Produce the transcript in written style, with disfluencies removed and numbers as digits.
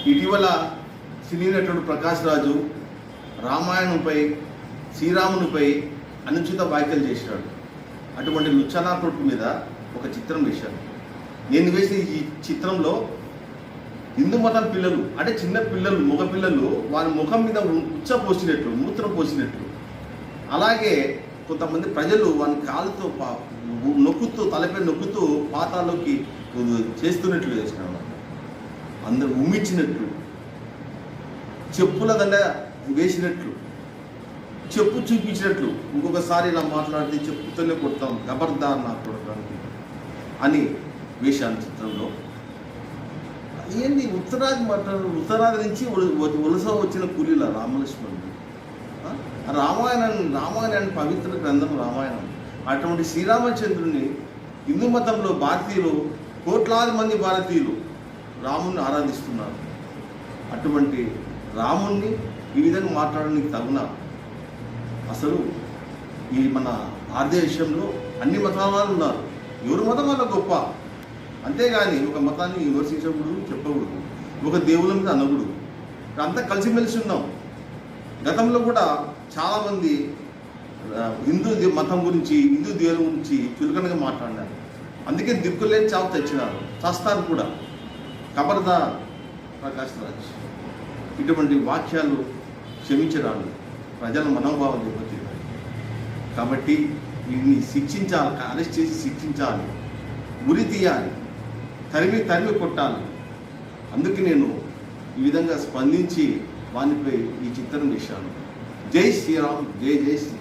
ఇటీవల సినీ నటుడు ప్రకాష్ రాజు రామాయణంపై శ్రీరామునిపై అనుచిత వ్యాఖ్యలు చేశాడు. అటువంటి లుచ్చనా కొట్టు మీద ఒక చిత్రం వేశాడు. నేను వేసిన ఈ చిత్రంలో హిందూ మతం పిల్లలు అంటే చిన్న పిల్లలు మగ పిల్లలు వారి ముఖం మీద ఉచ్చ పోసినట్లు మూత్రం పోసినట్లు, అలాగే కొంతమంది ప్రజలు వాని కాలుతో నొక్కుతూ తలపై నొక్కుతూ పాతాల్లోకి చేస్తున్నట్లు చేసినాడు. అందరూ ఉమ్మించినట్లు, చెప్పుల దండ వేసినట్లు, చెప్పు చూపించినట్లు, ఇంకొకసారి ఇలా మాట్లాడితే చెప్పుతోనే కొడతాం గబర్దార్ నా కొడతాను అని వేశాను చిత్రంలో. ఏంది ఉత్తరాది నుంచి వలస వచ్చిన కూలీల రామలక్ష్మణుడు. రామాయణాన్ని పవిత్ర గ్రంథం రామాయణం. అటువంటి శ్రీరామచంద్రుని హిందూ మతంలో భారతీయులు కోట్లాది మంది భారతీయులు రాముణ్ణి ఆరాధిస్తున్నారు. అటువంటి రాముణ్ణి ఈ విధంగా మాట్లాడడానికి తగున? అసలు ఈ మన భారతదేశంలో అన్ని మతాల వాళ్ళు ఉన్నారు. ఎవరి మతం వల్ల గొప్ప, అంతేగాని ఒక మతాన్ని విమర్శించకూడదు, చెప్పకూడదు, ఒక దేవుల మీద అనకూడదు. అంతా కలిసిమెలిసి ఉన్నాం. గతంలో కూడా చాలామంది హిందూ మతం గురించి, హిందూ దేవుల గురించి చులకనగా మాట్లాడినారు. అందుకే దిక్కులేని చావు తెచ్చినారు, చస్తారు కూడా. ఖబర్దార్ ప్రకాష్ రాజ్. ఇటువంటి వాక్యాలు క్షమించరాదు, ప్రజల మనోభావం దెబ్బతింటాయి. కాబట్టి వీడిని శిక్షించాలి, అరెస్ట్ చేసి శిక్షించాలి, ఉరి తీయాలి, తరిమి కొట్టాలి. అందుకే నేను ఈ విధంగా స్పందించి వానిపై ఈ చిత్రం వేశాను. జై శ్రీరామ్, జై జై శ్రీరామ్.